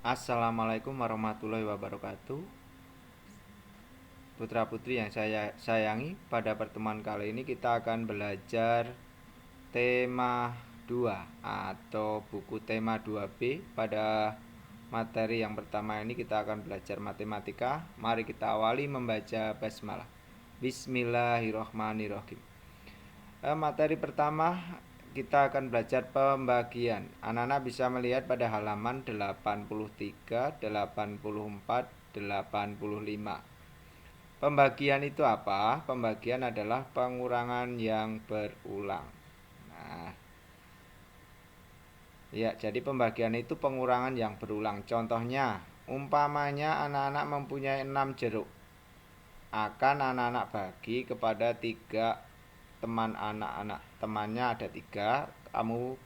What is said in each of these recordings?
Assalamualaikum warahmatullahi wabarakatuh. Putra-putri yang saya sayangi, pada pertemuan kali ini kita akan belajar tema 2 atau buku tema 2B. Pada materi yang pertama ini kita akan belajar matematika. Mari kita awali membaca basmalah. Bismillahirrahmanirrahim. Materi pertama kita akan belajar pembagian. Anak-anak bisa melihat pada halaman 83, 84, 85. Pembagian itu apa? Pembagian adalah pengurangan yang berulang. Nah, ya, jadi pembagian itu pengurangan yang berulang. Contohnya, umpamanya anak-anak mempunyai 6 jeruk. Akan anak-anak bagi kepada 3 teman anak-anak. Temannya ada 3, kamu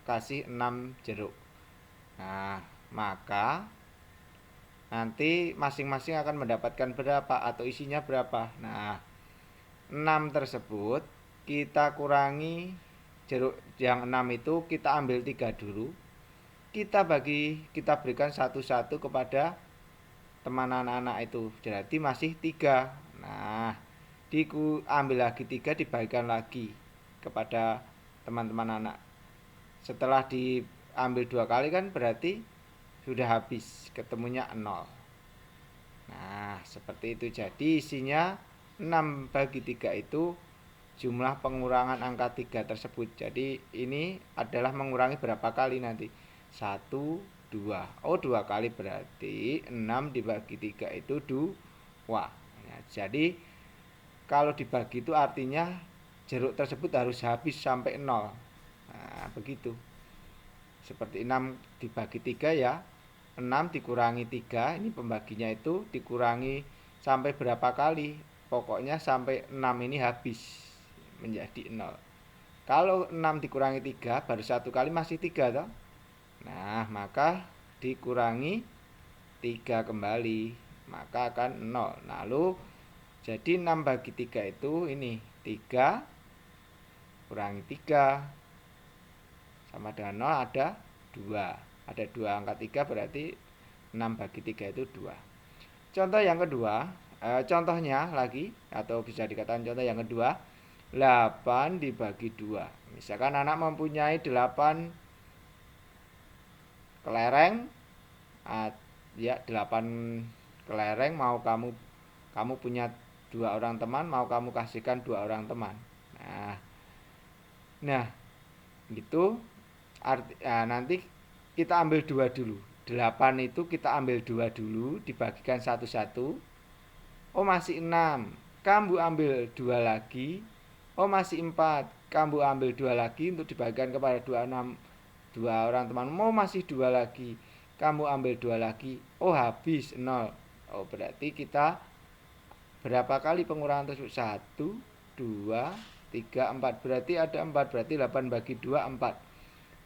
kasih 6 jeruk. Nah, maka nanti masing-masing akan mendapatkan berapa atau isinya berapa. Nah, 6 tersebut kita kurangi jeruk yang 6 itu kita ambil 3 dulu. Kita berikan satu-satu kepada teman anak-anak itu. Jadi masih 3. Nah, ambil lagi 3 dibagikan lagi kepada teman-teman anak. Setelah diambil 2 kali kan berarti sudah habis, ketemunya 0. Nah, seperti itu. Jadi isinya 6 bagi 3 itu jumlah pengurangan angka 3 tersebut. Jadi ini adalah mengurangi berapa kali nanti? 1, 2. Oh, 2 kali berarti 6 dibagi 3 itu 2. Nah, jadi kalau dibagi itu artinya jeruk tersebut harus habis sampai 0. Nah, begitu. Seperti 6 dibagi 3 ya. 6 dikurangi 3, ini pembaginya itu dikurangi sampai berapa kali? Pokoknya sampai 6 ini habis menjadi 0. Kalau 6 dikurangi 3 baru 1 kali masih 3 toh. Nah, maka dikurangi 3 kembali, maka akan 0. Lalu jadi 6 bagi 3 itu ini 3 kurangi 3 sama dengan 0 ada 2. Ada 2 angka 3 berarti 6 bagi 3 itu 2. Contoh yang kedua, contohnya lagi atau bisa dikatakan contoh yang kedua, 8 dibagi 2. Misalkan anak mempunyai 8 kelereng, ya 8 kelereng, mau kamu punya 2 orang teman, mau kamu kasihkan 2 orang teman. Nah, gitu. Nanti kita ambil 2 dulu. 8 itu kita ambil 2 dulu, dibagikan satu-satu. Oh, masih 6. Kamu ambil 2 lagi. Oh, masih 4. Kamu ambil 2 lagi untuk dibagikan kepada 2 orang teman. Oh, masih 2 lagi. Kamu ambil 2 lagi. Oh, habis 0. Oh, berarti kita berapa kali pengurangan tersebut? 1, 2, 3, 4. Berarti ada 4. Berarti 8 bagi 2, 4.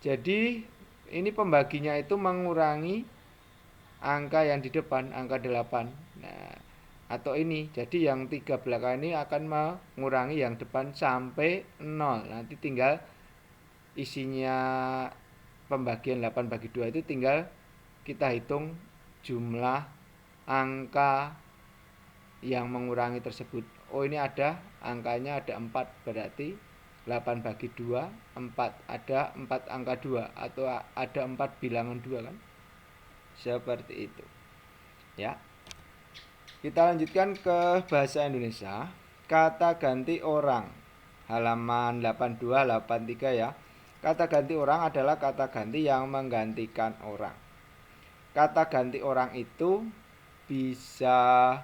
Jadi ini pembaginya itu mengurangi angka yang di depan, angka 8. Nah, atau ini. Jadi yang 3 belakang ini akan mengurangi yang depan sampai 0. Nanti tinggal isinya pembagian 8 bagi 2 itu tinggal kita hitung jumlah angka yang mengurangi tersebut. Oh, ini ada angkanya ada 4, berarti 8 bagi 2, 4. Ada 4 angka 2 atau ada 4 bilangan 2 kan? Seperti itu. Ya. Kita lanjutkan ke bahasa Indonesia. Kata ganti orang. Halaman 82, 83 ya. Kata ganti orang adalah kata ganti yang menggantikan orang. Kata ganti orang itu bisa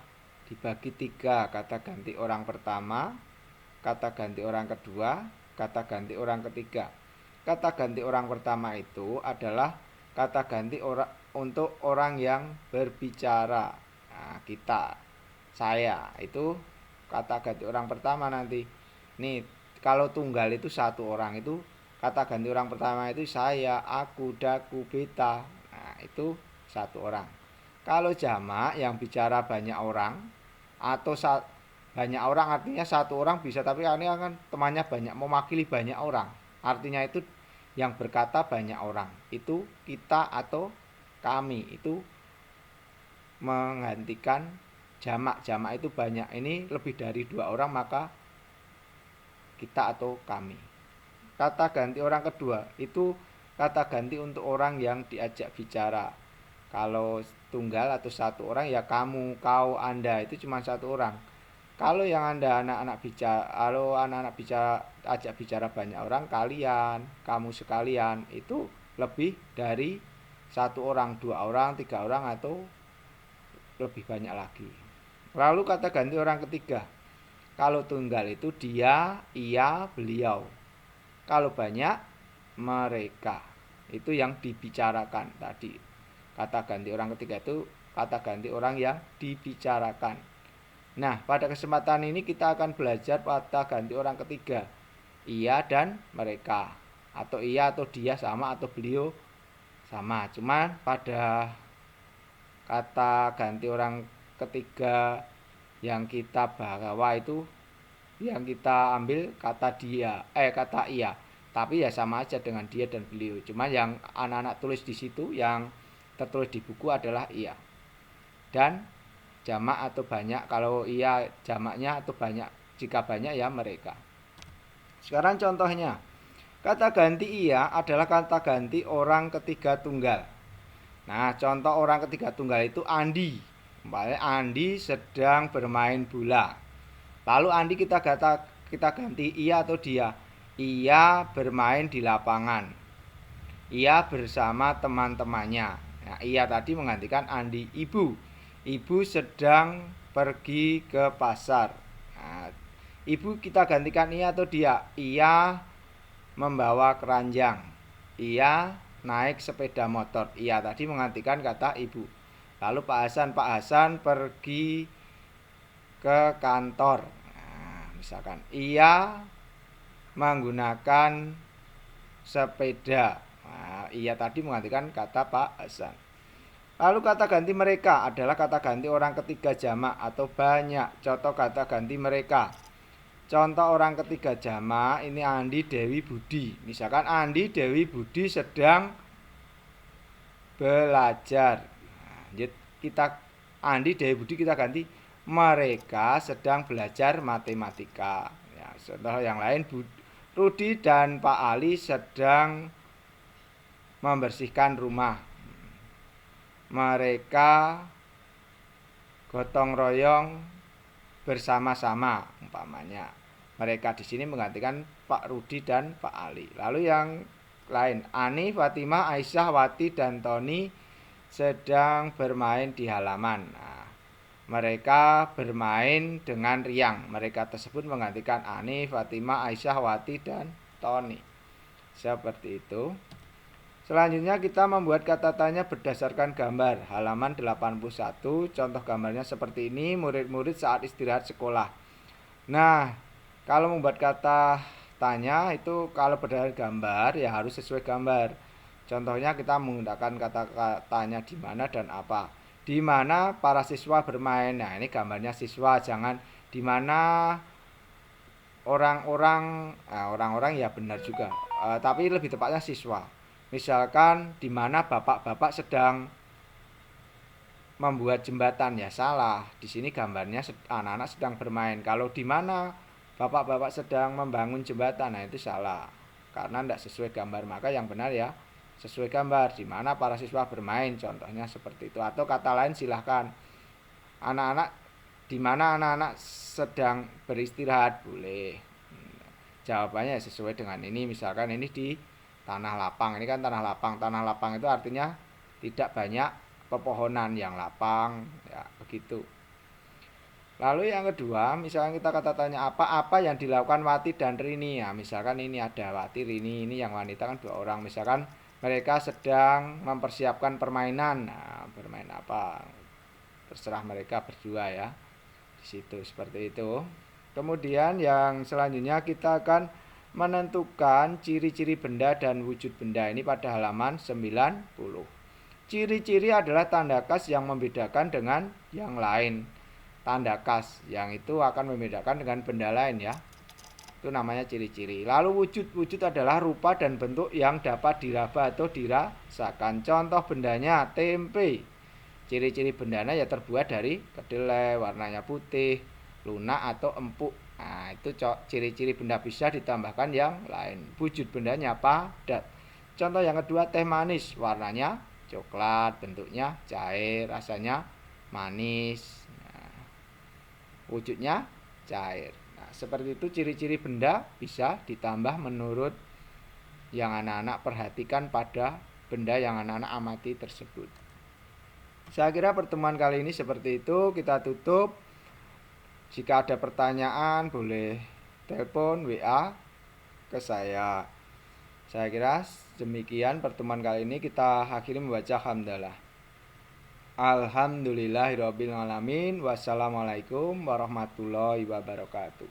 dibagi 3. Kata ganti orang pertama, kata ganti orang kedua, kata ganti orang ketiga. Kata ganti orang pertama itu adalah kata ganti untuk orang yang berbicara. Nah, kita, saya, itu kata ganti orang pertama nanti. Nih, kalau tunggal itu satu orang, itu kata ganti orang pertama itu saya, aku, daku, beta. Nah, itu satu orang. Kalau jamak yang bicara banyak orang atau banyak orang artinya satu orang bisa, tapi ini kan temannya banyak, mewakili banyak orang. Artinya itu yang berkata banyak orang. Itu kita atau kami itu menggantikan jamak. Jamak itu banyak, ini lebih dari 2 orang maka kita atau kami. Kata ganti orang kedua itu kata ganti untuk orang yang diajak bicara. Kalau tunggal atau 1 orang ya kamu, kau, Anda, itu cuma 1 orang. Kalau yang Anda anak-anak bicara, kalau anak-anak bicara ajak bicara banyak orang, kalian, kamu sekalian, itu lebih dari 1 orang, 2 orang, 3 orang atau lebih banyak lagi. Lalu kata ganti orang ketiga. Kalau tunggal itu dia, ia, beliau. Kalau banyak mereka. Itu yang dibicarakan tadi. Kata ganti orang ketiga itu kata ganti orang yang dibicarakan. Nah, pada kesempatan ini kita akan belajar kata ganti orang ketiga. Ia dan mereka. Atau ia atau dia sama atau beliau sama. Cuman pada kata ganti orang ketiga yang kita bawa itu, yang kita ambil kata dia, kata ia. Tapi ya sama aja dengan dia dan beliau. Cuma yang anak-anak tulis di situ, yang tertulis di buku adalah ia. Dan jamak atau banyak, kalau ia jamaknya atau banyak, jika banyak ya mereka. Sekarang contohnya, kata ganti ia adalah kata ganti orang ketiga tunggal. Nah, contoh orang ketiga tunggal itu Andi. Umpamanya Andi sedang bermain bola. Lalu Andi kita ganti ia atau dia. Ia bermain di lapangan. Ia bersama teman-temannya. Nah, ia tadi menggantikan Andi. Ibu. Ibu sedang pergi ke pasar. Nah, ibu kita gantikan ia atau dia. Ia membawa keranjang. Ia naik sepeda motor. Ia tadi menggantikan kata ibu. Lalu Pak Hasan pergi ke kantor. Nah, misalkan ia menggunakan sepeda. Nah, ia tadi menggantikan kata Pak Hasan. Lalu kata ganti mereka adalah kata ganti orang ketiga jamak atau banyak. Contoh kata ganti mereka. Contoh orang ketiga jamak ini Andi, Dewi, Budi. Misalkan Andi, Dewi, Budi sedang belajar. Nah, kita Andi, Dewi, Budi kita ganti mereka sedang belajar matematika. Ya, contoh yang lain, Rudi dan Pak Ali sedang membersihkan rumah. Mereka gotong royong bersama-sama umpamanya. Mereka di sini menggantikan Pak Rudi dan Pak Ali. Lalu yang lain, Ani, Fatimah, Aisyah, Wati dan Tony sedang bermain di halaman. Nah, mereka bermain dengan riang. Mereka tersebut menggantikan Ani, Fatimah, Aisyah, Wati dan Tony. Seperti itu. Selanjutnya kita membuat kata tanya berdasarkan gambar. Halaman 81. Contoh gambarnya seperti ini, murid-murid saat istirahat sekolah. Nah, kalau membuat kata tanya itu kalau berdasarkan gambar ya harus sesuai gambar. Contohnya kita menggunakan kata tanya di mana dan apa. Di mana para siswa bermain. Nah, ini gambarnya siswa, jangan di mana orang-orang. Orang-orang ya benar juga. Tapi lebih tepatnya siswa. Misalkan di mana bapak-bapak sedang membuat jembatan ya salah. Di sini gambarnya anak-anak sedang bermain. Kalau di mana bapak-bapak sedang membangun jembatan, nah itu salah. Karena tidak sesuai gambar. Maka yang benar ya sesuai gambar. Di mana para siswa bermain, contohnya seperti itu. Atau kata lain silahkan. Anak-anak, di mana anak-anak sedang beristirahat, boleh. Jawabannya sesuai dengan ini. Misalkan ini di tanah lapang. Ini kan tanah lapang. Tanah lapang itu artinya tidak banyak pepohonan, yang lapang ya begitu. Lalu yang kedua, misalkan kita kata tanya apa yang dilakukan Wati dan Rini. Ya, misalkan ini ada Wati, Rini, ini yang wanita kan 2 orang. Misalkan mereka sedang mempersiapkan permainan. Nah, bermain apa? Terserah mereka berdua ya. Di situ seperti itu. Kemudian yang selanjutnya kita akan menentukan ciri-ciri benda dan wujud benda. Ini pada halaman 90. Ciri-ciri adalah tanda khas yang membedakan dengan yang lain. Tanda khas yang itu akan membedakan dengan benda lain ya. Itu namanya ciri-ciri. Lalu wujud. Wujud adalah rupa dan bentuk yang dapat diraba atau dirasakan. Contoh bendanya tempe. Ciri-ciri bendanya ya terbuat dari kedelai, warnanya putih, lunak atau empuk. Nah, itu ciri-ciri benda bisa ditambahkan yang lain. Wujud bendanya padat. Contoh yang kedua teh manis. Warnanya coklat, bentuknya cair, rasanya manis. Nah, wujudnya cair. Nah, seperti itu ciri-ciri benda bisa ditambah menurut yang anak-anak perhatikan pada benda yang anak-anak amati tersebut. Saya kira pertemuan kali ini seperti itu. Kita tutup. Jika ada pertanyaan boleh telepon WA ke saya. Saya kira demikian pertemuan kali ini. Kita akhiri membaca hamdalah. Alhamdulillahirabbil alamin. Wassalamualaikum warahmatullahi wabarakatuh.